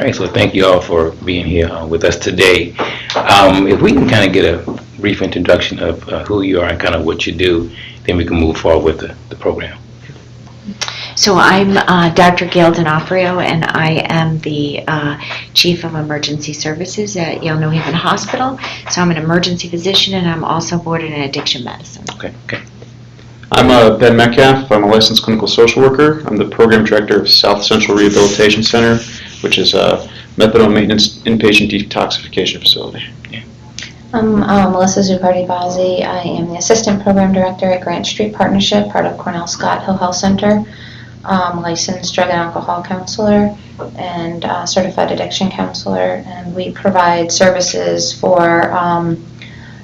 right, so thank you all for being here with us today. If we can kind of get a brief introduction of who you are and kind of what you do, then we can move forward with the program. So I'm Dr. Gail D'Onofrio, and I am the Chief of Emergency Services at Yale-New Hospital. So I'm an emergency physician, and I'm also boarded in addiction medicine. Okay. I'm Ben Metcalf. I'm a licensed clinical social worker. I'm the program director of Central Rehabilitation Center, which is a methadone maintenance inpatient detoxification facility. Yeah. I'm Melissa Zuppardi-Bozzi. I am the assistant program director at Grant Street Partnership, part of Cornell Scott Hill Health Center. Licensed drug and alcohol counselor and certified addiction counselor, and we provide services for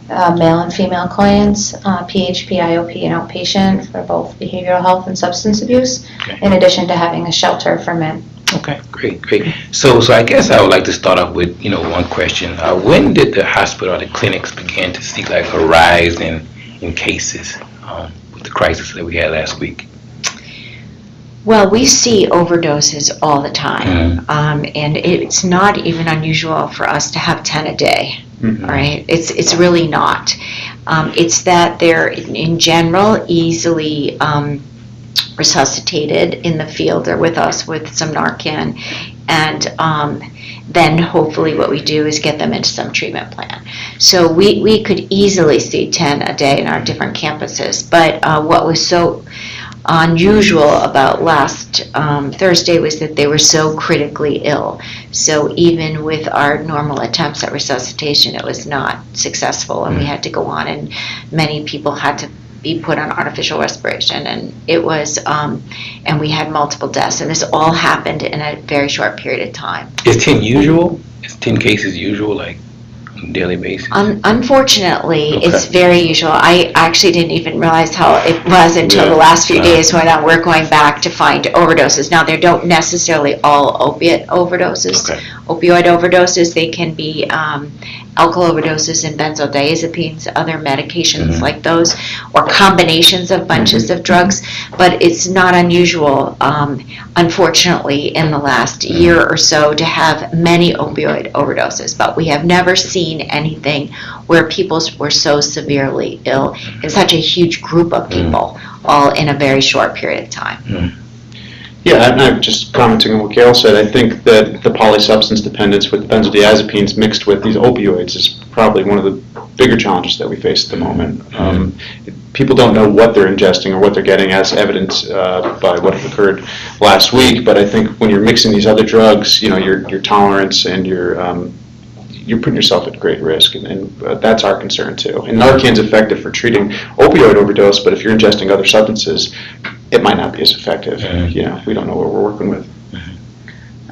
male and female clients, PHP, IOP, and outpatient for both behavioral health and substance abuse, in addition to having a shelter for men. Okay, great. So I guess I would like to start off with, one question. When did the hospital or the clinics begin to see like a rise in cases with the crisis that we had last week? Well, we see overdoses all the time, and it's not even unusual for us to have 10 a day, right? It's really not. It's that they're, in general, easily resuscitated in the field or with us with some Narcan, and then hopefully what we do is get them into some treatment plan. So we could easily see 10 a day in our different campuses, but what was so unusual about last Thursday was that they were so critically ill. So even with our normal attempts at resuscitation, it was not successful, and we had to go on, and many people had to be put on artificial respiration, and it was, and we had multiple deaths, and this all happened in a very short period of time. Is 10 usual? Is 10 cases usual, like on a daily basis? Unfortunately, Okay. It's very usual. I actually didn't even realize how it was until the last few days when we're going back to find overdoses. Now, they don't necessarily all opiate overdoses. Okay. Opioid overdoses, they can be alcohol overdoses and benzodiazepines, other medications like those, or combinations of bunches of drugs, but it's not unusual, unfortunately, in the last year or so to have many opioid overdoses, but we have never seen anything where people were so severely ill in such a huge group of people, all in a very short period of time. Yeah, and I'm just commenting on what Gail said. I think that the polysubstance dependence with benzodiazepines mixed with these opioids is probably one of the bigger challenges that we face at the moment. People don't know what they're ingesting or what they're getting, as evidenced by what occurred last week. But I think when you're mixing these other drugs, your tolerance and you're putting yourself at great risk, and that's our concern too. And Narcan's effective for treating opioid overdose, but if you're ingesting other substances, it might not be as effective. We don't know what we're working with.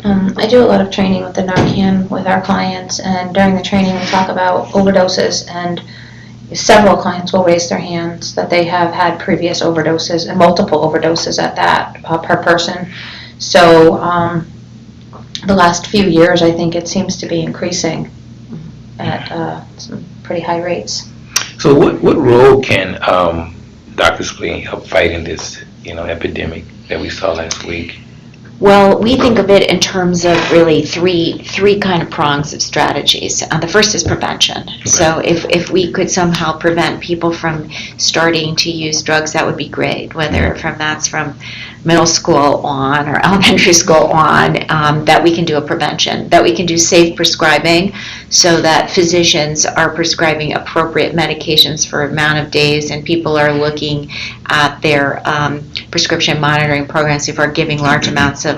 I do a lot of training with the Narcan with our clients, and during the training we talk about overdoses, and several clients will raise their hands that they have had previous overdoses, and multiple overdoses at that per person. So the last few years, I think it seems to be increasing at some pretty high rates. So what role can doctors play in help fighting this epidemic that we saw last week? Well, we think of it in terms of really three kind of prongs of strategies. The first is prevention. Okay. So if we could somehow prevent people from starting to use drugs, that would be great, whether that's from middle school on or elementary school on, that we can do a prevention, that we can do safe prescribing so that physicians are prescribing appropriate medications for amount of days, and people are looking at their prescription monitoring programs before giving large amounts of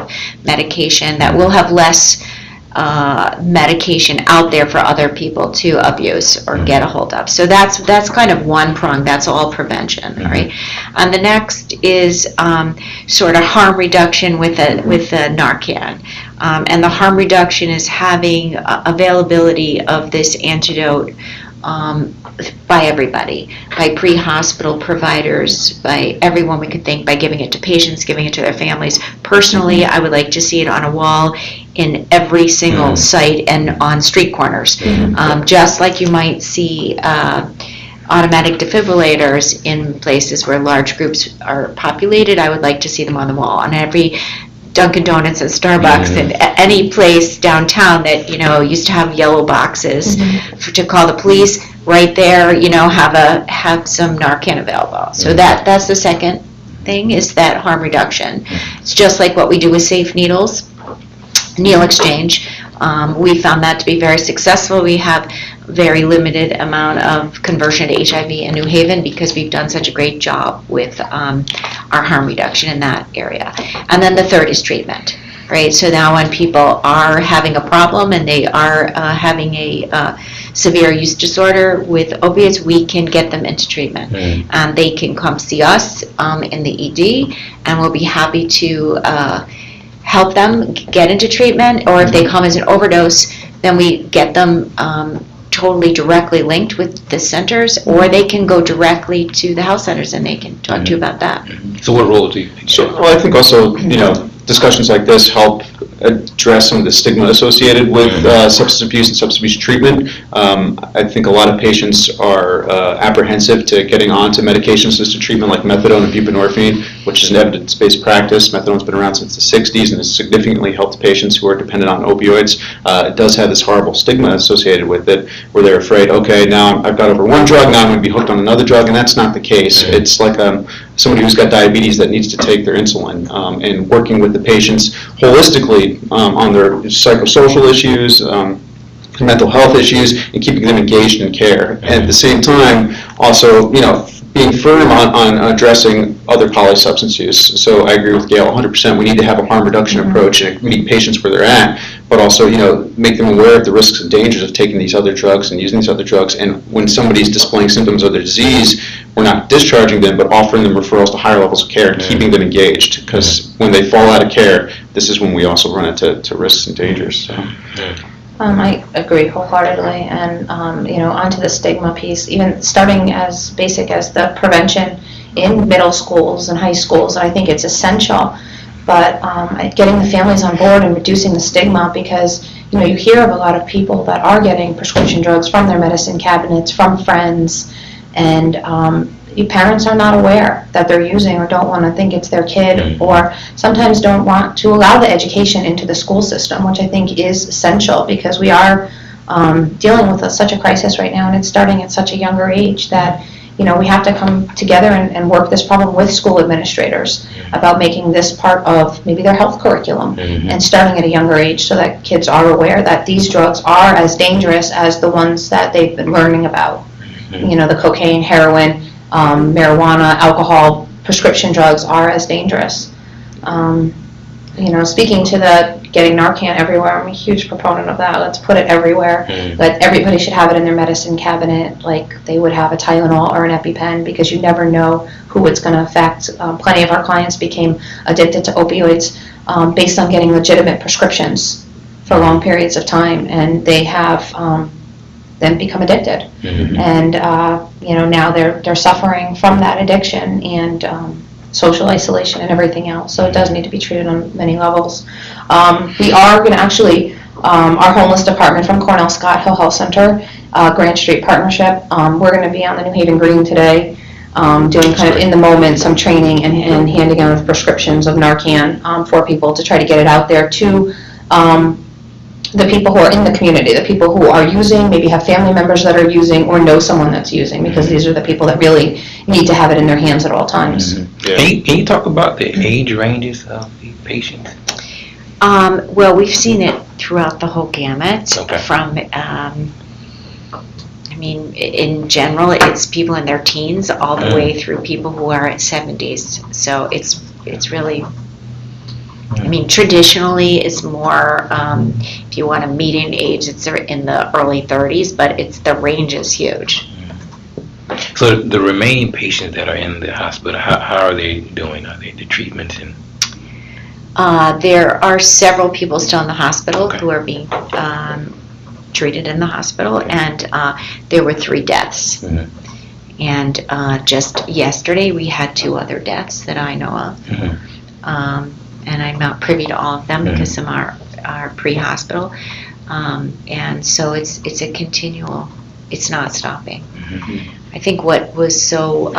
medication, that we'll have less medication out there for other people to abuse or get a hold of. So that's kind of one prong. That's all prevention, right? And the next is sort of harm reduction with the Narcan. And the harm reduction is having availability of this antidote by everybody, by pre-hospital providers, by everyone we could think, by giving it to patients, giving it to their families. Personally, I would like to see it on a wall in every single site and on street corners. Just like you might see automatic defibrillators in places where large groups are populated, I would like to see them on the wall. On every Dunkin' Donuts and Starbucks and any place downtown that, used to have yellow boxes to call the police, right there, have some Narcan available. So that's the second thing, is that harm reduction. It's just like what we do with safe needles, needle exchange. We found that to be very successful. We have very limited amount of conversion to HIV in New Haven because we've done such a great job with our harm reduction in that area. And then the third is treatment, right? So now when people are having a problem and they are having a severe use disorder with opiates, we can get them into treatment. And they can come see us in the ED, and we'll be happy to help them get into treatment, or if they come as an overdose, then we get them totally directly linked with the centers, or they can go directly to the health centers and they can talk to you about that. So what role do you think? So, I think also, discussions like this help address some of the stigma associated with substance abuse and substance abuse treatment. I think a lot of patients are apprehensive to getting onto medication-assisted treatment like methadone and buprenorphine, which is an evidence-based practice. Methadone's been around since the 60s and has significantly helped patients who are dependent on opioids. It does have this horrible stigma associated with it, where they're afraid, okay, now I've got over one drug, now I'm going to be hooked on another drug, and that's not the case. It's like somebody who's got diabetes that needs to take their insulin, and working with the patients holistically on their psychosocial issues, mental health issues, and keeping them engaged in care. And at the same time, also, being firm on addressing other polysubstance use. So I agree with Gail 100%. We need to have a harm reduction approach and meet patients where they're at, but also, make them aware of the risks and dangers of taking these other drugs and using these other drugs. And when somebody's displaying symptoms of their disease, we're not discharging them, but offering them referrals to higher levels of care and keeping them engaged. Because when they fall out of care, this is when we also run into risks and dangers. So. I agree wholeheartedly, and onto the stigma piece, even starting as basic as the prevention in middle schools and high schools, I think it's essential. But getting the families on board and reducing the stigma, because you hear of a lot of people that are getting prescription drugs from their medicine cabinets, from friends, and parents are not aware that they're using, or don't want to think it's their kid, or sometimes don't want to allow the education into the school system, which I think is essential, because we are dealing with such a crisis right now, and it's starting at such a younger age that we have to come together and work this problem with school administrators about making this part of maybe their health curriculum, and starting at a younger age so that kids are aware that these drugs are as dangerous as the ones that they've been learning about. The cocaine, heroin, marijuana, alcohol, prescription drugs are as dangerous. Speaking to the getting Narcan everywhere, I'm a huge proponent of that. Let's put it everywhere. That everybody should have it in their medicine cabinet, like they would have a Tylenol or an EpiPen, because you never know who it's going to affect. Plenty of our clients became addicted to opioids based on getting legitimate prescriptions for long periods of time, and they have then become addicted. And now they're suffering from that addiction and social isolation and everything else. So it does need to be treated on many levels. We are going to actually, our homeless department from Cornell Scott Hill Health Center, Grant Street Partnership, we're going to be on the New Haven Green today, doing kind of in the moment some training and handing out prescriptions of Narcan for people to try to get it out there to the people who are in the community, the people who are using, maybe have family members that are using, or know someone that's using, because these are the people that really need to have it in their hands at all times. Can you talk about the age ranges of the patients? Well, we've seen it throughout the whole gamut. From, in general, it's people in their teens all the way through people who are at 70s. So it's really, traditionally it's more, if you want a median age, it's in the early 30s, but the range is huge. So the remaining patients that are in the hospital, how are they doing? Are they the treatments? And there are several people still in the hospital who are being treated in the hospital, and there were 3 deaths. And just yesterday we had 2 other deaths that I know of. And I'm not privy to all of them because some are pre-hospital. And so it's a continual, it's not stopping. I think what was so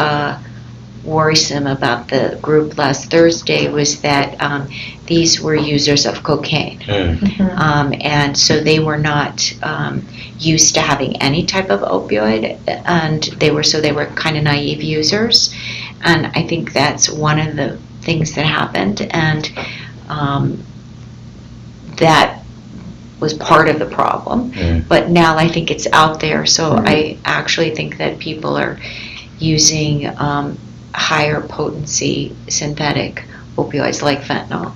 worrisome about the group last Thursday was that these were users of cocaine. And so they were not used to having any type of opioid, and they were kind of naive users. And I think that's one of the things that happened, and that was part of the problem. But now I think it's out there, so I actually think that people are using higher potency synthetic opioids like fentanyl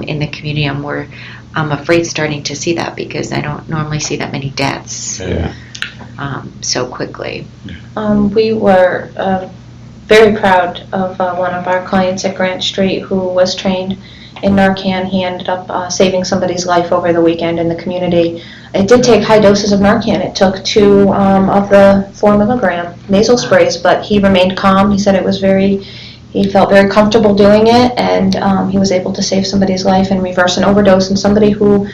in the community. I'm afraid starting to see that because I don't normally see that many deaths so quickly. We were very proud of one of our clients at Grant Street who was trained in Narcan. He ended up saving somebody's life over the weekend in the community. It did take high doses of Narcan. It took 2 of the 4 milligram nasal sprays, but he remained calm. He said he felt very comfortable doing it, and he was able to save somebody's life and reverse an overdose. And somebody who,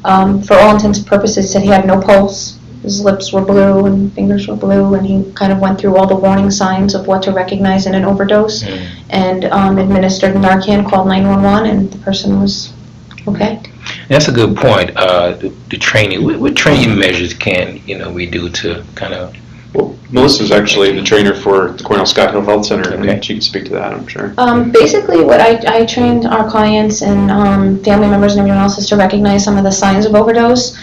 for all intents and purposes, said he had no pulse. His lips were blue and fingers were blue, and he kind of went through all the warning signs of what to recognize in an overdose, and administered Narcan, called 911, and the person was okay. That's a good point. The training. What training measures can we do to kind of? Well, Melissa's actually the trainer for the Cornell Scott Hill Health Center, and she can speak to that, I'm sure. Basically, what I trained our clients and family members and everyone else is to recognize some of the signs of overdose.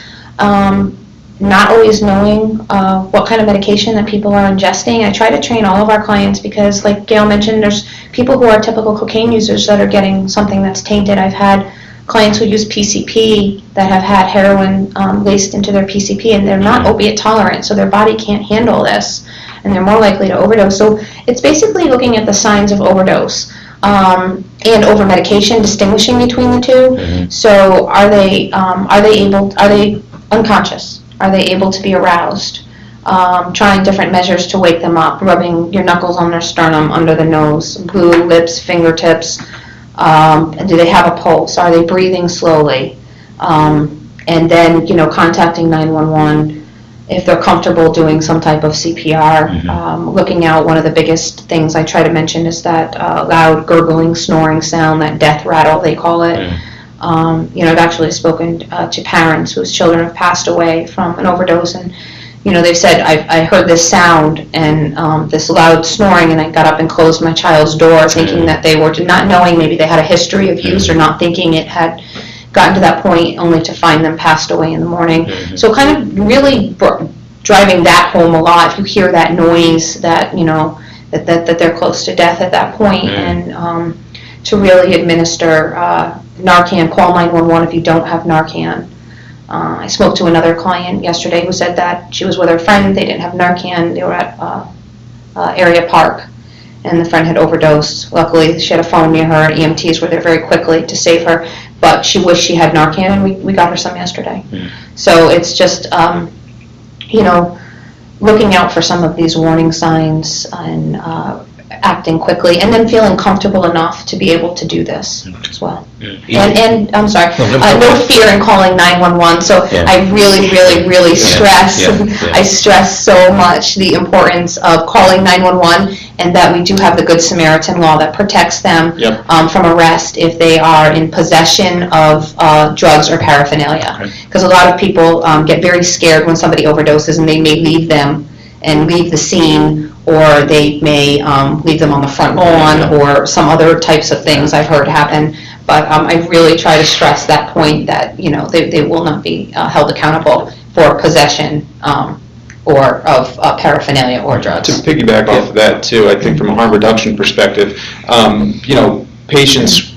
Not always knowing what kind of medication that people are ingesting. I try to train all of our clients because, like Gail mentioned, there's people who are typical cocaine users that are getting something that's tainted. I've had clients who use PCP that have had heroin laced into their PCP, and they're not opiate tolerant, so their body can't handle this, and they're more likely to overdose. So it's basically looking at the signs of overdose and over medication, distinguishing between the two. So are they unconscious? Are they able to be aroused? Trying different measures to wake them up, rubbing your knuckles on their sternum, under the nose, blue lips, fingertips. Do they have a pulse? Are they breathing slowly? And then, contacting 911 if they're comfortable doing some type of CPR. Looking out, one of the biggest things I try to mention is that loud gurgling, snoring sound, that death rattle, they call it. I've actually spoken to parents whose children have passed away from an overdose, and they've said, I heard this sound and this loud snoring, and I got up and closed my child's door, thinking that they were not knowing maybe they had a history of use, or not thinking it had gotten to that point, only to find them passed away in the morning. So kind of really driving that home a lot. If you hear that noise, that that they're close to death at that point, and to really administer Narcan, call 911 if you don't have Narcan. I spoke to another client yesterday who said that she was with her friend, they didn't have Narcan, they were at area park, and the friend had overdosed. Luckily, she had a phone near her, EMTs were there very quickly to save her, but she wished she had Narcan, and we got her some yesterday. So it's just, looking out for some of these warning signs and acting quickly, and then feeling comfortable enough to be able to do this as well. And I'm sorry, no fear in calling 911. So I really stress, I stress so much the importance of calling 911, and that we do have the Good Samaritan law that protects them from arrest if they are in possession of drugs or paraphernalia. Because a lot of people get very scared when somebody overdoses, and they may leave them and leave the scene, or they may leave them on the front lawn, or some other types of things I've heard happen. But I really try to stress that point that they will not be held accountable for possession or of paraphernalia or drugs. To piggyback off of that too, I think from a harm reduction perspective, patients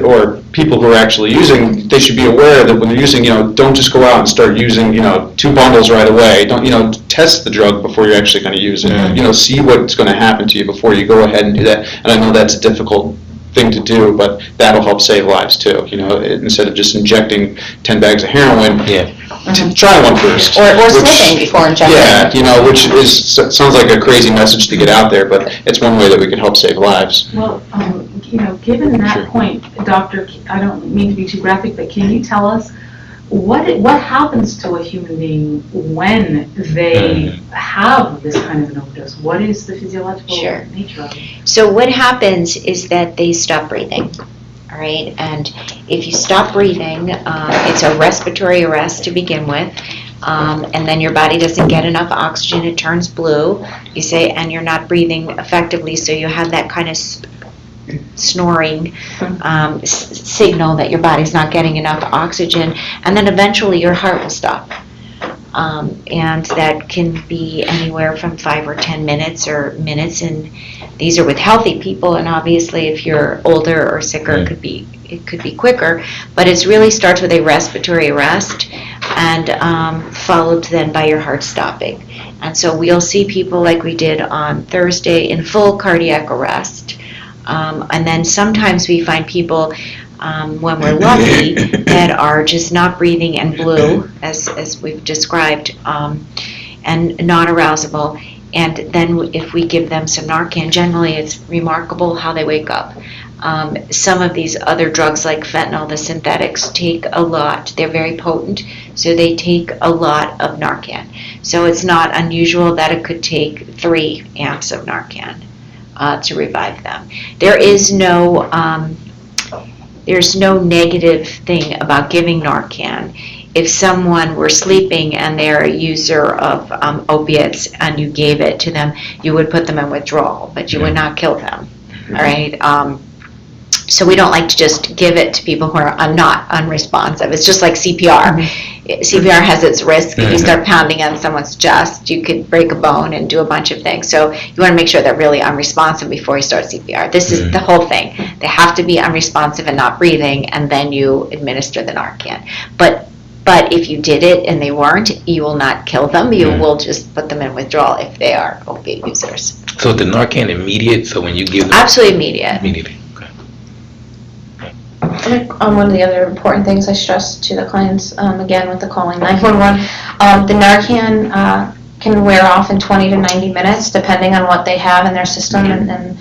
or people who are actually using, they should be aware that when they're using, don't just go out and start using, 2 bundles right away. Don't, test the drug before you're actually going to use it. See what's going to happen to you before you go ahead and do that. And I know that's a difficult thing to do, but that'll help save lives too. Instead of just injecting 10 bags of heroin, try one first. Or sniffing before injecting. Which sounds like a crazy message to get out there, but it's one way that we can help save lives. Well, given that point, Doctor, I don't mean to be too graphic, but can you tell us what happens to a human being when they have this kind of an overdose? What is the physiological Sure. nature of it? So what happens is that they stop breathing, all right? And if you stop breathing, it's a respiratory arrest to begin with, and then your body doesn't get enough oxygen, it turns blue, you say, and you're not breathing effectively, so you have that kind of snoring signal that your body's not getting enough oxygen, and then eventually your heart will stop. And that can be anywhere from 5 or 10 minutes or minutes, and these are with healthy people, and obviously if you're older or sicker it could be quicker, but it really starts with a respiratory arrest and followed then by your heart stopping. And so we'll see people like we did on Thursday in full cardiac arrest. And then sometimes we find people, when we're lucky, that are just not breathing and blue, as we've described, and non-arousable. And then if we give them some Narcan, generally it's remarkable how they wake up. Some of these other drugs like fentanyl, the synthetics, take a lot. They're very potent, so they take a lot of Narcan. So it's not unusual that it could take 3 amps of Narcan to revive them. There's no negative thing about giving Narcan. If someone were sleeping and they're a user of opiates and you gave it to them, you would put them in withdrawal, but you would not kill them. All right. So we don't like to just give it to people who are not unresponsive. It's just like CPR. CPR has its risk. If you start pounding on someone's chest, you could break a bone and do a bunch of things. So you want to make sure they're really unresponsive before you start CPR. This is the whole thing. They have to be unresponsive and not breathing, and then you administer the Narcan. But if you did it and they weren't, you will not kill them. You will just put them in withdrawal if they are opiate users. So the Narcan immediate, so when you give them... Absolutely immediate. Immediately, okay. One of the other important things I stress to the clients, again with the calling 911, the Narcan can wear off in 20 to 90 minutes depending on what they have in their system and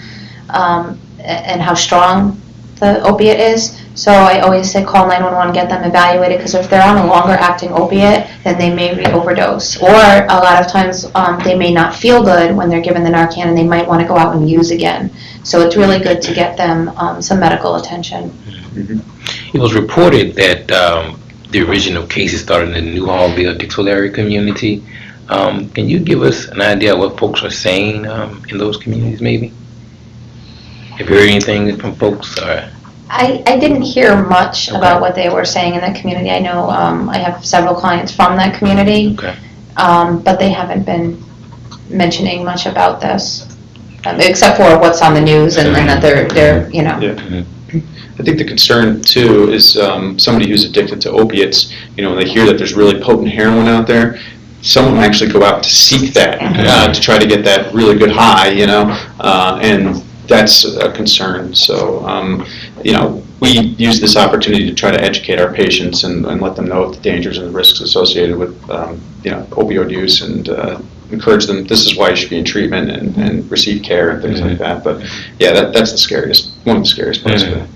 how strong the opiate is. So I always say call 911, get them evaluated, because if they're on a longer acting opiate, then they may re-overdose. Or a lot of times they may not feel good when they're given the Narcan and they might want to go out and use again. So it's really good to get them some medical attention. It was reported that the original cases started in the Newhallville-Dixville area community. Can you give us an idea of what folks are saying in those communities, maybe? Have you heard anything from folks? I didn't hear much about what they were saying in that community. I know I have several clients from that community, but they haven't been mentioning much about this, except for what's on the news and that they're you know. Yeah. I think the concern too is somebody who's addicted to opiates. You know, when they hear that there's really potent heroin out there, someone will actually go out to seek that to try to get that really good high. You know, and that's a concern. So, you know, we use this opportunity to try to educate our patients and let them know the dangers and the risks associated with, you know, opioid use, and encourage them, this is why you should be in treatment and receive care and things like that. But yeah, that's one of the scariest parts of it.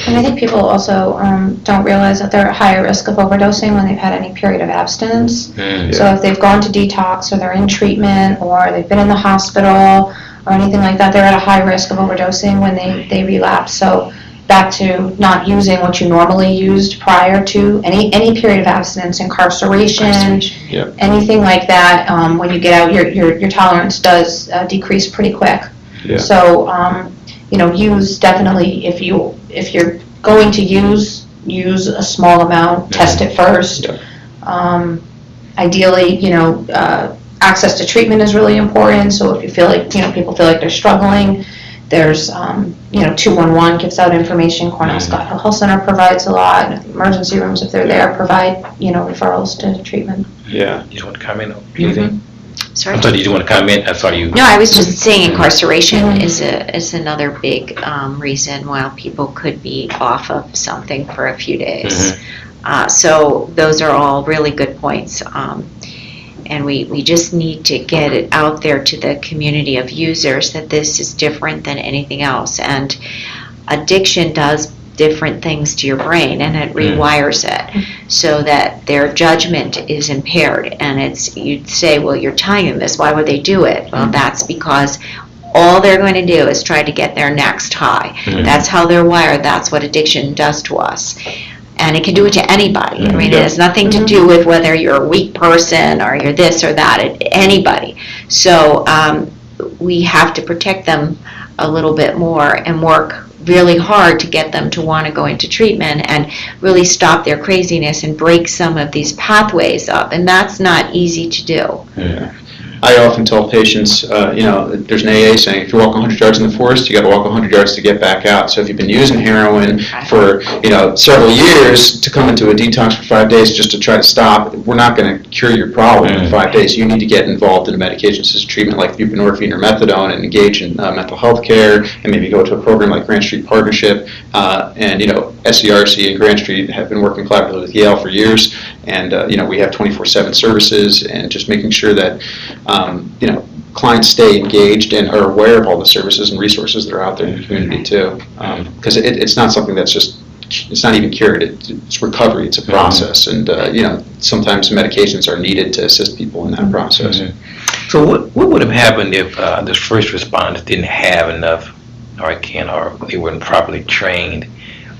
And I think people also don't realize that they're at higher risk of overdosing when they've had any period of abstinence. So if they've gone to detox, or they're in treatment, or they've been in the hospital, or anything like that, they're at a high risk of overdosing when they relapse. So back to not using what you normally used prior to any period of abstinence, incarceration, anything like that. When you get out, your tolerance does decrease pretty quick. So you know, use definitely, if you're going to use a small amount. Test it first. Ideally, you know, access to treatment is really important. So if you feel like, you know, people feel like they're struggling, there's, you know, 211 gives out information. Cornell Scott Hill Health Center provides a lot. Emergency rooms, if they're there, provide, you know, referrals to treatment. Yeah. You just want to comment on anything? Sorry? I'm sorry, did you want to comment? I'm sorry. No, I was just saying incarceration is another big reason why people could be off of something for a few days. So those are all really good points. And we just need to get it out there to the community of users that this is different than anything else. And addiction does different things to your brain, and it rewires it so that their judgment is impaired. And you'd say, well, you're telling them this, why would they do it? Well, that's because all they're going to do is try to get their next high. That's how they're wired. That's what addiction does to us. And it can do it to anybody. I mean, it has nothing to do with whether you're a weak person or you're this or that, anybody. So we have to protect them a little bit more and work really hard to get them to want to go into treatment and really stop their craziness and break some of these pathways up. And that's not easy to do. Yeah. I often tell patients, there's an AA saying, if you walk 100 yards in the forest, you got to walk 100 yards to get back out. So if you've been using heroin for, several years, to come into a detox for 5 days just to try to stop, we're not going to cure your problem in 5 days. You need to get involved in a medication-assisted treatment like buprenorphine or methadone and engage in mental health care, and maybe go to a program like Grant Street Partnership. SCRC and Grant Street have been working collaboratively with Yale for years, and we have 24/7 services, and just making sure that clients stay engaged and are aware of all the services and resources that are out there in the community too, because it's not something that's it's not even cured. It's recovery. It's a process, and sometimes medications are needed to assist people in that process. So what would have happened if the first responders didn't have enough Narcan, or they weren't properly trained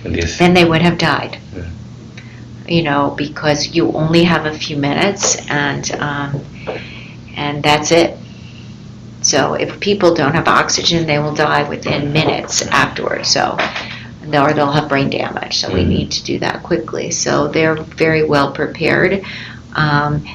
in this? Then they would have died. Because you only have a few minutes, and that's it. So if people don't have oxygen, they will die within minutes afterwards. So, or they'll have brain damage. So we need to do that quickly. So they're very well prepared.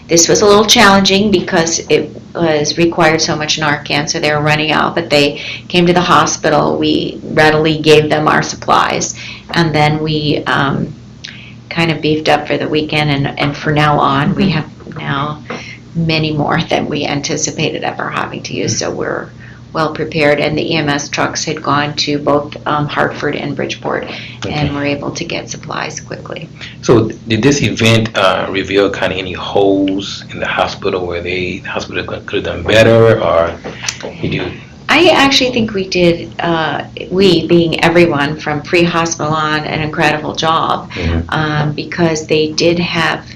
This was a little challenging because it was required so much Narcan, so they were running out. But they came to the hospital. We readily gave them our supplies, and then we kind of beefed up for the weekend. And from now on, we have now many more than we anticipated ever having to use, so we're well prepared. And the EMS trucks had gone to both Hartford and Bridgeport, and were able to get supplies quickly. So did this event reveal kind of any holes in the hospital where the hospital could have done better, or did you? I actually think we did, we being everyone from pre-hospital on, an incredible job, because they did have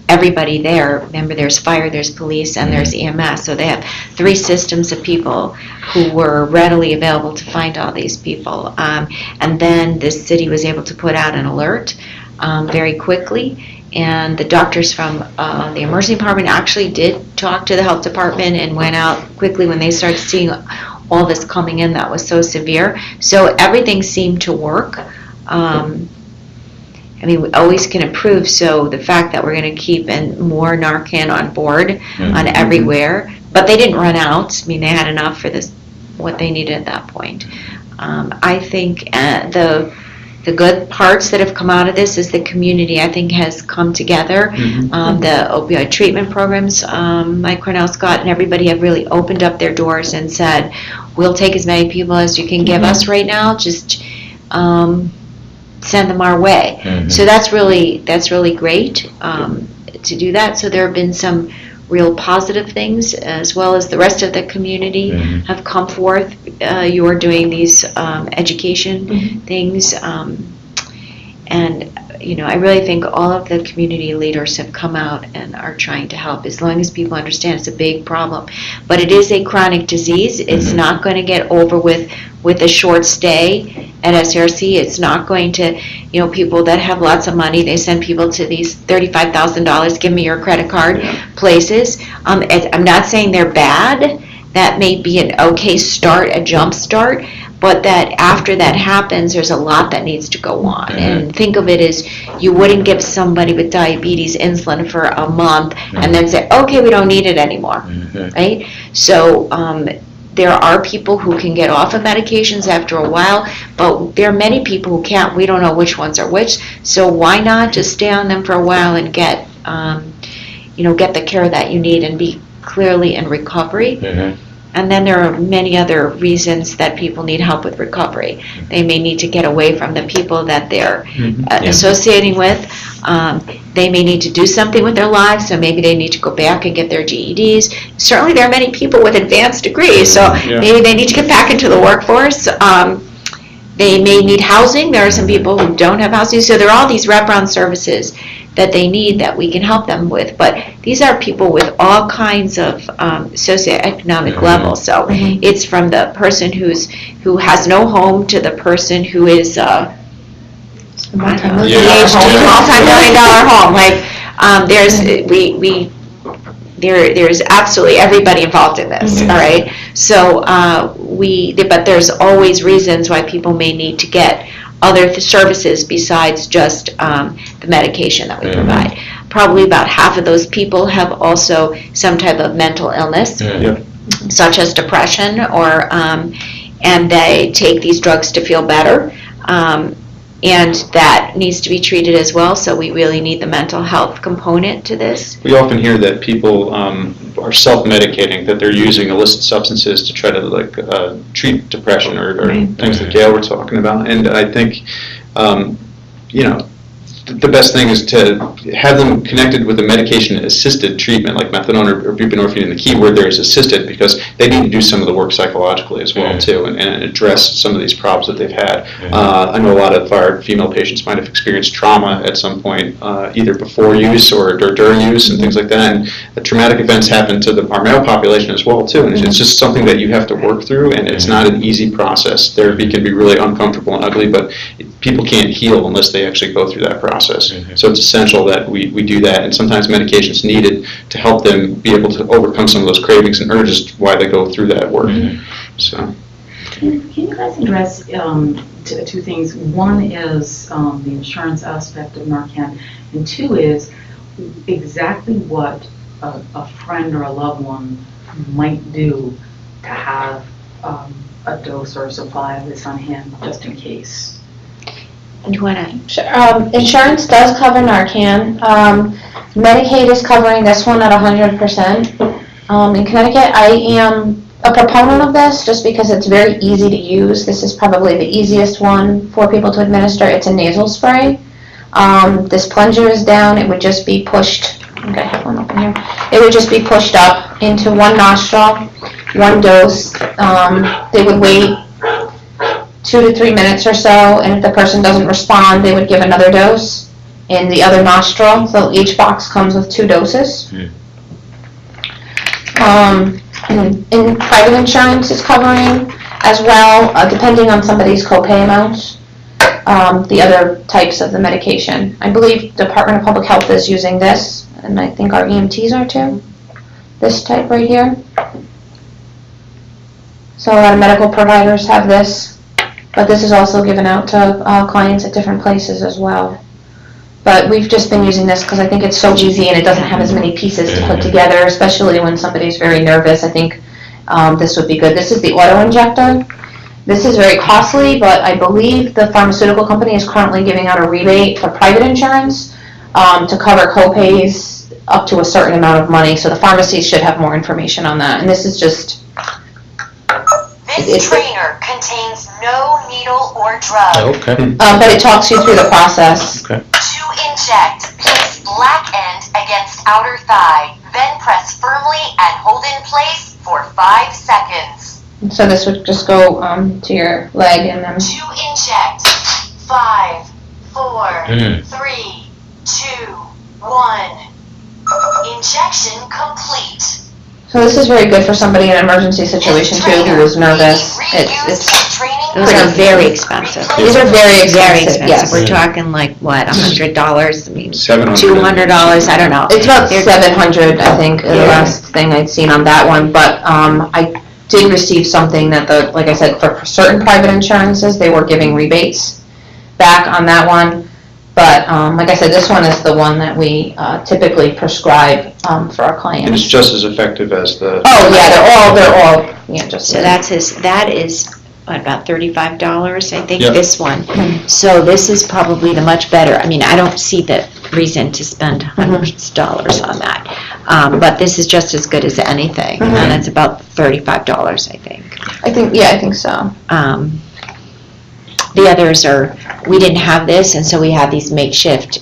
everybody there. Remember, there's fire, there's police, and there's EMS. So they have 3 systems of people who were readily available to find all these people. And then the city was able to put out an alert very quickly. And the doctors from the emergency department actually did talk to the health department and went out quickly when they started seeing all this coming in that was so severe. So everything seemed to work. We always can improve, so the fact that we're going to keep more Narcan on board on everywhere, but they didn't run out. They had enough for what they needed at that point. I think the good parts that have come out of this is the community, I think, has come together. The opioid treatment programs, like Cornell, Scott, and everybody have really opened up their doors and said, we'll take as many people as you can give us right now, just send them our way. So that's really great to do that. So there have been some real positive things, as well as the rest of the community have come forth. You are doing these education things, and I really think all of the community leaders have come out and are trying to help, as long as people understand it's a big problem. But it is a chronic disease. It's not going to get over with a short stay at SRC. It's not going to, people that have lots of money, they send people to these $35,000, give me your credit card places. I'm not saying they're bad. That may be an okay start, a jump start, but that after that happens, there's a lot that needs to go on. And think of it as, you wouldn't give somebody with diabetes insulin for a month and then say, okay, we don't need it anymore, right? So there are people who can get off of medications after a while, but there are many people who can't. We don't know which ones are which, so why not just stay on them for a while and get the care that you need and be clearly in recovery. And then there are many other reasons that people need help with recovery. They may need to get away from the people that they're associating with. They may need to do something with their lives, so maybe they need to go back and get their GEDs. Certainly there are many people with advanced degrees, so maybe they need to get back into the workforce. they may need housing. There are some people who don't have housing. So there are all these wraparound services that they need that we can help them with. But these are people with all kinds of socioeconomic levels. So it's from the person who has no home to the person who is multi-million-dollar home. Like there's absolutely everybody involved in this. All right. So but there's always reasons why people may need to get other services besides just the medication that we provide. Probably about half of those people have also some type of mental illness, such as depression, or and they take these drugs to feel better. And that needs to be treated as well, so we really need the mental health component to this. We often hear that people are self-medicating, that they're using illicit substances to try to treat depression or things that Gail were talking about. And I think, the best thing is to have them connected with a medication-assisted treatment like methadone or buprenorphine, and the key word there is assisted, because they need to do some of the work psychologically as well too, and address some of these problems that they've had. I know a lot of our female patients might have experienced trauma at some point, either before use or during use and things like that, and the traumatic events happen to our male population as well too, and it's just something that you have to work through, and it's not an easy process. Therapy can be really uncomfortable and ugly, but people can't heal unless they actually go through that process. So it's essential that we do that, and sometimes medication's needed to help them be able to overcome some of those cravings and urges why they go through that work. So, can you guys address two things? One is the insurance aspect of Narcan, and two is exactly what a friend or a loved one might do to have a dose or a supply of this on hand just in case. Do you want to? Insurance does cover Narcan. Medicaid is covering this one at 100%. In Connecticut, I am a proponent of this just because it's very easy to use. This is probably the easiest one for people to administer. It's a nasal spray. This plunger is down. It would just be pushed. I'm gonna have one open here. It would just be pushed up into one nostril, one dose. They would wait 2 to 3 minutes or so, and if the person doesn't respond, they would give another dose in the other nostril. So each box comes with 2 doses. And private insurance is covering as well, depending on somebody's copay amounts, the other types of the medication. I believe Department of Public Health is using this, and I think our EMTs are too. This type right here. So a lot of medical providers have this. But this is also given out to clients at different places as well. But we've just been using this because I think it's so easy and it doesn't have as many pieces to put together, especially when somebody's very nervous. I think this would be good. This is the auto-injector. This is very costly, but I believe the pharmaceutical company is currently giving out a rebate for private insurance to cover co-pays up to a certain amount of money. So the pharmacies should have more information on that. And this is just... This trainer contains no needle or drug. Okay. But it talks you through the process. Okay. To inject, place black end against outer thigh, then press firmly and hold in place for 5 seconds. So this would just go to your leg and then... To inject, 5, 4, 3, 2, 1. Injection complete. So this is very good for somebody in an emergency situation too who is nervous. Those are very expensive. These are very expensive, yes. We're talking like, what, $100? I mean, $700. $200, I don't know. It's about $700, I think, the last thing I'd seen on that one. But I did receive something that, like I said, for certain private insurances, they were giving rebates back on that one. But like I said, this one is the one that we typically prescribe for our clients. And it's just as effective as the... Oh, yeah, they're all, yeah, just... So that is what, about $35, I think, Yep. this one. So this is probably the much better. I mean, I don't see the reason to spend hundreds of dollars on that. But this is just as good as anything, and it's about $35, I think. I think so. The others are, we didn't have this, and so we have these makeshift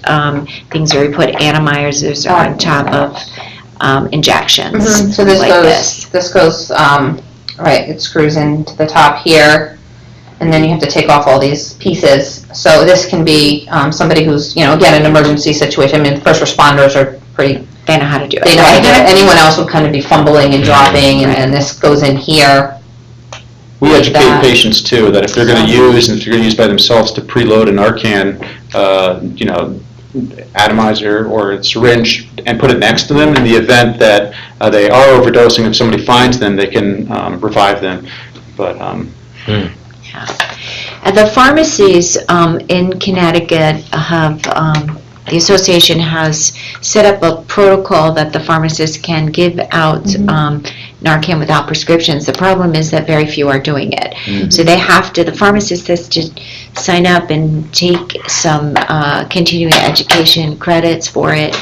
things where we put atomizers on top of injections. So this like goes, right, it screws into the top here, and then you have to take off all these pieces. So this can be somebody who's, again, an emergency situation. I mean, first responders are pretty, They know how to do it. they know how to do it. Anyone else would kind of be fumbling and dropping, and this goes in here. We like educate that. patients too, that if they're going to use, and if they're going to use by themselves, to preload a Narcan, atomizer or a syringe, and put it next to them in the event that they are overdosing. If somebody finds them, they can revive them. But The pharmacies in Connecticut have, the association has set up a protocol that the pharmacists can give out Narcan without prescriptions. The problem is that very few are doing it. So they have to, the pharmacist has to sign up and take some continuing education credits for it.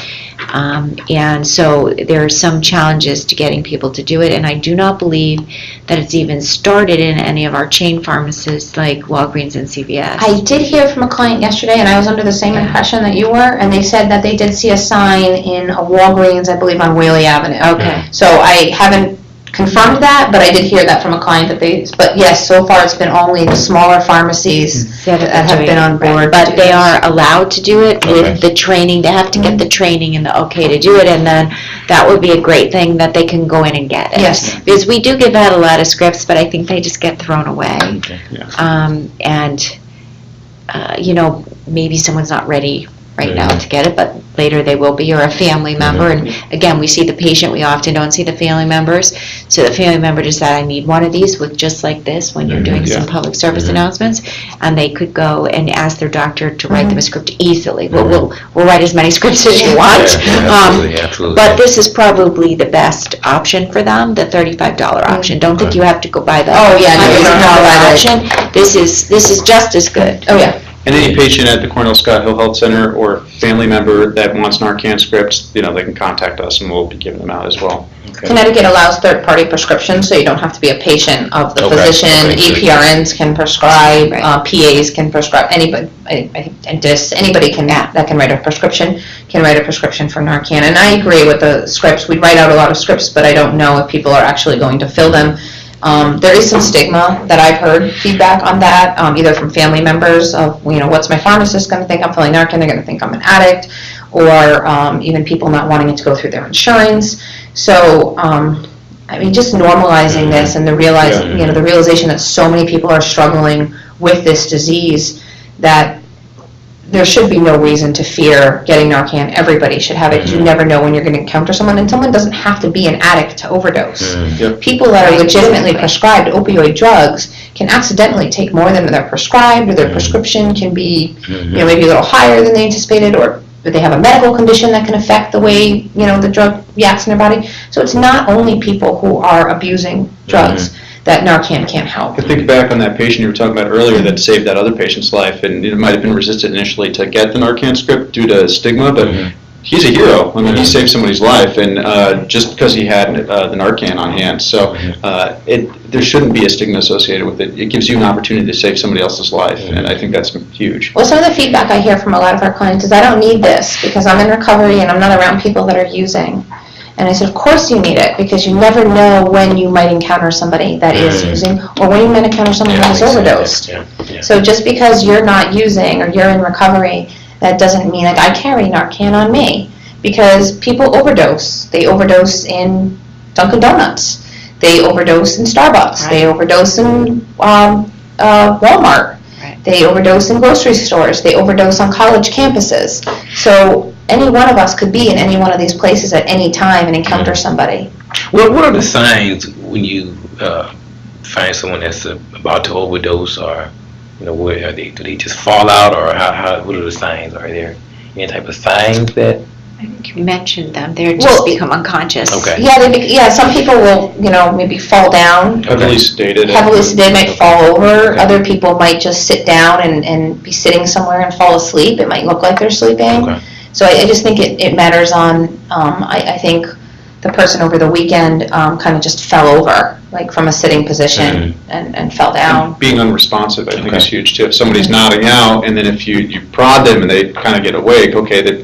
And so there are some challenges to getting people to do it, and I do not believe that it's even started in any of our chain pharmacies like Walgreens and CVS. I did hear from a client yesterday, and I was under the same impression that you were, and they said that they did see a sign in a Walgreens, I believe, on Whaley Avenue. Okay. So I haven't confirmed that, but I did hear that from a client but yes, so far it's been only the smaller pharmacies that have been on board. But they are allowed to do it with the training. They have to get the training and the okay to do it, and then that would be a great thing that they can go in and get it. Yes. Because we do give out a lot of scripts, but I think they just get thrown away. Maybe someone's not ready right now to get it, but later they will be, or a family member. And again, we see the patient, we often don't see the family members. So the family member just said, I need one of these with just like this when you're doing some public service announcements. And they could go and ask their doctor to write them a script easily. We'll write as many scripts as you want. Absolutely. But this is probably the best option for them, the $35 option. Don't think you have to go buy the $100 option. This is just as good. Oh, yeah. And any patient at the Cornell Scott Hill Health Center or family member that wants Narcan scripts, they can contact us and we'll be giving them out as well. Connecticut allows third-party prescriptions, so you don't have to be a patient of the physician. EPRNs can prescribe, PAs can prescribe, anybody, dentists, anybody that can write a prescription can write a prescription for Narcan. And I agree with the scripts. We write out a lot of scripts, but I don't know if people are actually going to fill them. There is some stigma that I've heard feedback on that, either from family members of, what's my pharmacist going to think I'm filling Narcan? They're going to think I'm an addict, or even people not wanting it to go through their insurance. So, just normalizing this and the realization that so many people are struggling with this disease, that there should be no reason to fear getting Narcan. Everybody should have it, because you never know when you're going to encounter someone, and someone doesn't have to be an addict to overdose. People that are legitimately prescribed opioid drugs can accidentally take more than they're prescribed, or their prescription can be maybe a little higher than they anticipated, or they have a medical condition that can affect the way the drug reacts in their body. So it's not only people who are abusing drugs that Narcan can't help. I think back on that patient you were talking about earlier that saved that other patient's life, and it might have been resistant initially to get the Narcan script due to stigma, but he's a hero. I mean, he saved somebody's life, and just because he had the Narcan on hand. So there shouldn't be a stigma associated with it. It gives you an opportunity to save somebody else's life, and I think that's huge. Well, some of the feedback I hear from a lot of our clients is, I don't need this because I'm in recovery and I'm not around people that are using. And I said, of course you need it, because you never know when you might encounter somebody that is using, or when you might encounter someone that is overdosed. So just because you're not using or you're in recovery, that doesn't mean, I carry Narcan on me, because people overdose. They overdose in Dunkin' Donuts. They overdose in Starbucks. They overdose in Walmart. They overdose in grocery stores. They overdose on college campuses. So any one of us could be in any one of these places at any time and encounter somebody. Well, what are the signs when you find someone that's about to overdose, or where are they? Do they just fall out, or what are the signs? Are there any type of signs that? I think you mentioned them. They just become unconscious. Okay. Yeah, some people will, maybe fall down. Heavily sedated. They might fall over. Okay. Other people might just sit down and be sitting somewhere and fall asleep. It might look like they're sleeping. Okay. So I just think it matters on, I think the person over the weekend kind of just fell over, like from a sitting position and fell down. And being unresponsive, I think, is huge too. If somebody's nodding out, and then if you prod them and they kind of get awake,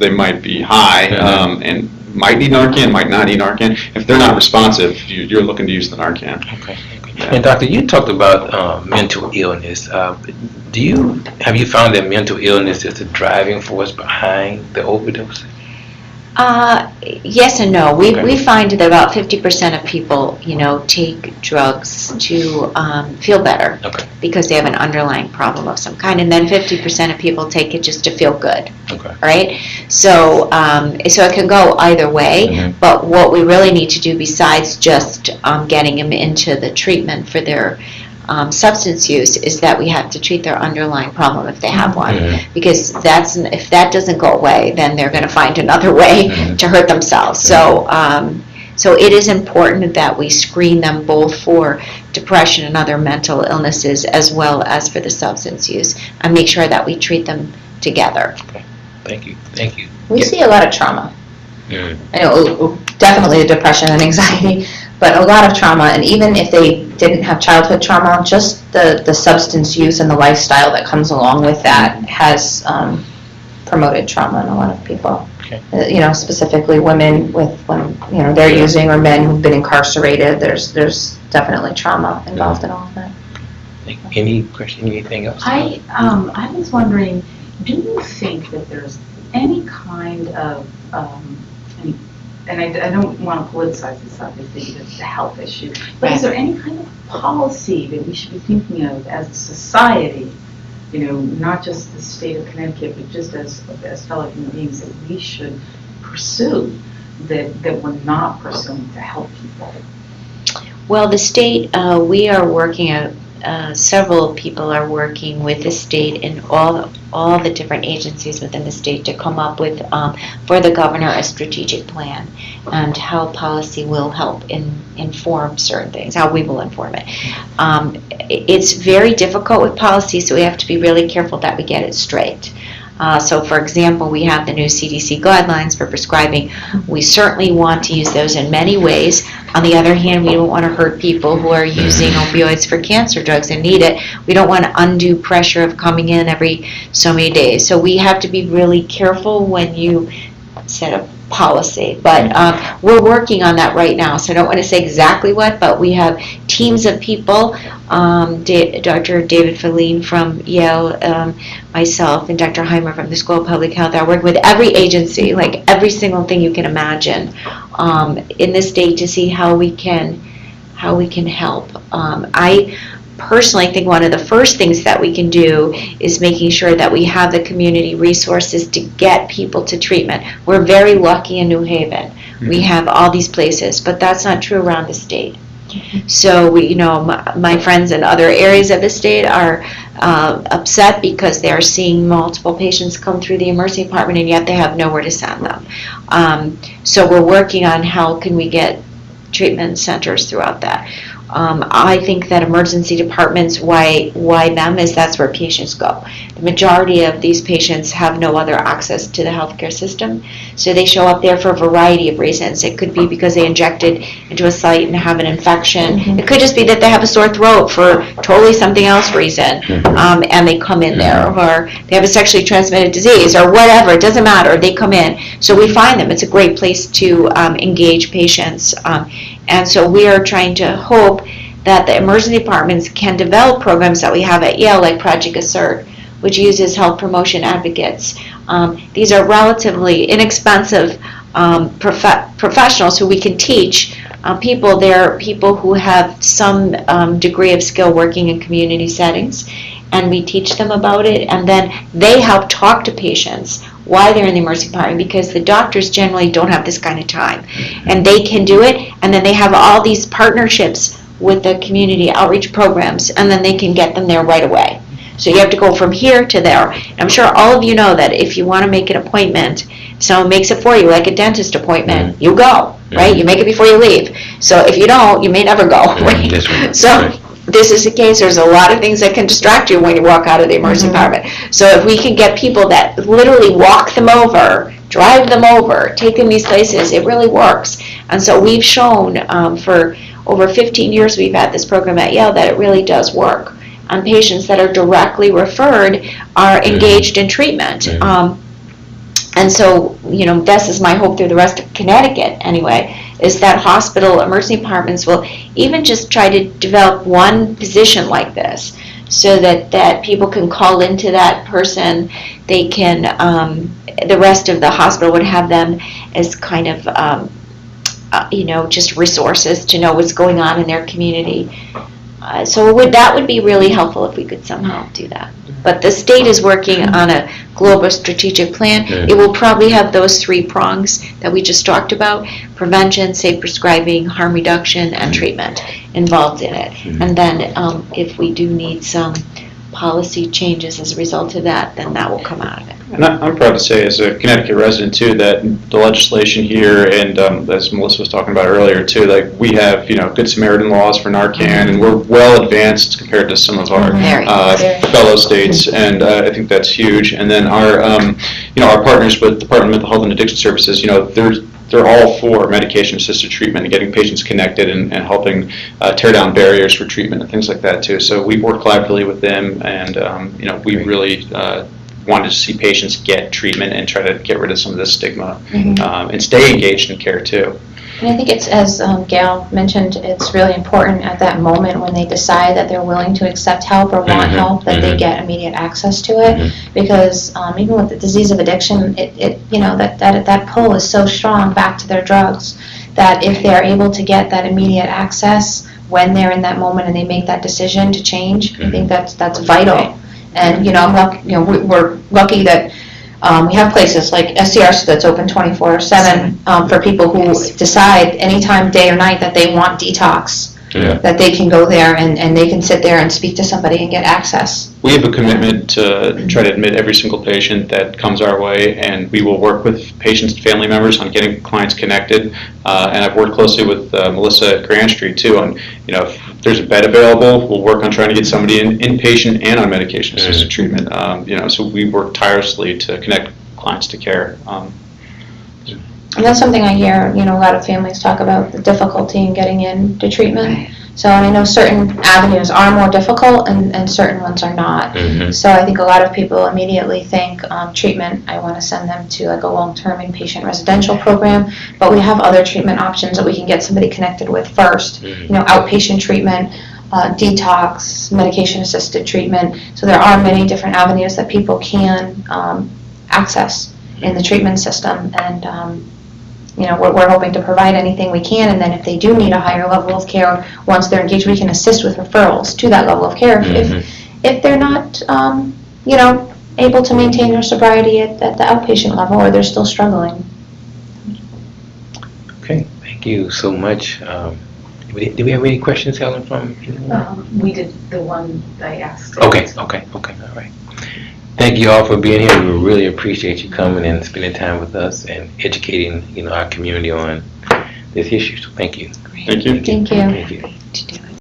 they might be high and might need Narcan, might not need Narcan. If they're not responsive, you're looking to use the Narcan. Okay. And doctor, you talked about mental illness. Have you found that mental illness is the driving force behind the overdose? Yes and no. We Okay. find that about 50% of people, take drugs to feel better Okay. because they have an underlying problem of some kind, and then 50% of people take it just to feel good. Okay. Right? So it can go either way. Mhm. But what we really need to do, besides just getting them into the treatment for their substance use, is that we have to treat their underlying problem if they have one. Mhm. Because if that doesn't go away, then they're going to find another way Mhm. to hurt themselves. So it is important that we screen them both for depression and other mental illnesses, as well as for the substance use, and make sure that we treat them together. Thank you. Thank you. We Yeah. see a lot of trauma. Mm. I know, definitely the depression and anxiety, but a lot of trauma. And even if they didn't have childhood trauma, just the substance use and the lifestyle that comes along with that has promoted trauma in a lot of people. Okay. Specifically women when they're using, or men who've been incarcerated. There's definitely trauma involved in all of that. Any question? Anything else? I was wondering, do you think that there's any kind of, and I don't want to politicize this, obviously, because it's a health issue, but is there any kind of policy that we should be thinking of as a society, not just the state of Connecticut, but just as fellow human beings, that we should pursue that we're not pursuing to help people? Well, the state, we are working out. Several people are working with the state and all the different agencies within the state to come up with, for the governor, a strategic plan and how policy will help inform certain things, how we will inform it. It's very difficult with policy, so we have to be really careful that we get it straight. So, for example, we have the new CDC guidelines for prescribing. We certainly want to use those in many ways. On the other hand, we don't want to hurt people who are using opioids for cancer drugs and need it. We don't want undue pressure of coming in every so many days. So we have to be really careful when you set up policy. But we're working on that right now, so I don't want to say exactly what, but we have teams of people, Dr. David Feline from Yale, myself, and Dr. Heimer from the School of Public Health are working with every agency, like every single thing you can imagine, in the state to see how we can help. I personally think one of the first things that we can do is making sure that we have the community resources to get people to treatment. We're very lucky in New Haven. We have all these places, but that's not true around the state. So my friends in other areas of the state are upset because they are seeing multiple patients come through the emergency department and yet they have nowhere to send them. So we're working on how can we get treatment centers throughout that. I think that emergency departments, why them, is that's where patients go. The majority of these patients have no other access to the healthcare system, so they show up there for a variety of reasons. It could be because they injected into a site and have an infection. Mm-hmm. It could just be that they have a sore throat for totally something else reason, and they come in there, or they have a sexually transmitted disease, or whatever. It doesn't matter. They come in, so we find them. It's a great place to engage patients. And so we are trying to hope that the emergency departments can develop programs that we have at Yale, like Project Assert, which uses health promotion advocates. These are relatively inexpensive professionals who we can teach. They're people who have some degree of skill working in community settings, and we teach them about it, and then they help talk to patients why they're in the emergency department, because the doctors generally don't have this kind of time, and they can do it, and then they have all these partnerships with the community outreach programs, and then they can get them there right away. So you have to go from here to there. And I'm sure all of you know that if you want to make an appointment, someone makes it for you, like a dentist appointment, you go, right? You make it before you leave. So if you don't, you may never go, right? That's right. So this is the case. There's a lot of things that can distract you when you walk out of the emergency department. So if we can get people that literally walk them over, drive them over, take them these places, it really works. And so we've shown for over 15 years we've had this program at Yale that it really does work. And patients that are directly referred are engaged in treatment. And so, this is my hope through the rest of Connecticut anyway, is that hospital emergency departments will even just try to develop one position like this so that people can call into that person. They can, the rest of the hospital would have them as kind of, just resources to know what's going on in their community. So that would be really helpful if we could somehow do that. But the state is working on a global strategic plan. It will probably have those 3 prongs that we just talked about: prevention, safe prescribing, harm reduction, and treatment involved in it. And then if we do need some policy changes as a result of that, then that will come out of it. And I'm proud to say, as a Connecticut resident too, that the legislation here, and as Melissa was talking about earlier too, like we have, Good Samaritan laws for Narcan, and we're well advanced compared to some of our fellow states, and I think that's huge. And then our, our partners with Department of Mental Health and Addiction Services, they're all for medication-assisted treatment and getting patients connected and helping tear down barriers for treatment and things like that too. So we work collaboratively with them, and we really wanted to see patients get treatment and try to get rid of some of this stigma and stay engaged in care too. And I think it's, as Gail mentioned, it's really important at that moment when they decide that they're willing to accept help or want help, that they get immediate access to it. Because even with the disease of addiction, that pull is so strong back to their drugs that if they're able to get that immediate access when they're in that moment and they make that decision to change, I think that's vital. And we're lucky that we have places like SCRC that's open 24/7 for people who decide anytime, day or night, that they want detox, that they can go there and they can sit there and speak to somebody and get access. We have a commitment to try to admit every single patient that comes our way, and we will work with patients and family members on getting clients connected. And I've worked closely with Melissa at Grand Street too on, if there's a bed available, we'll work on trying to get somebody inpatient and on medication-assisted treatment. So we work tirelessly to connect clients to care. And that's something I hear, a lot of families talk about, the difficulty in getting into treatment. So, and I know certain avenues are more difficult and certain ones are not. So I think a lot of people immediately think treatment, I want to send them to like a long-term inpatient residential program, but we have other treatment options that we can get somebody connected with first. Outpatient treatment, detox, medication-assisted treatment. So there are many different avenues that people can access in the treatment system, and we're hoping to provide anything we can, and then if they do need a higher level of care, once they're engaged, we can assist with referrals to that level of care if they're not, able to maintain their sobriety at the outpatient level, or they're still struggling. Okay, thank you so much. Do we have any questions, Helen, from anyone? We did the one I asked. Okay, all right. Thank you all for being here. We really appreciate you coming and spending time with us and educating, our community on this issue. So thank you. Thank you. Thank you. Thank you. To do it.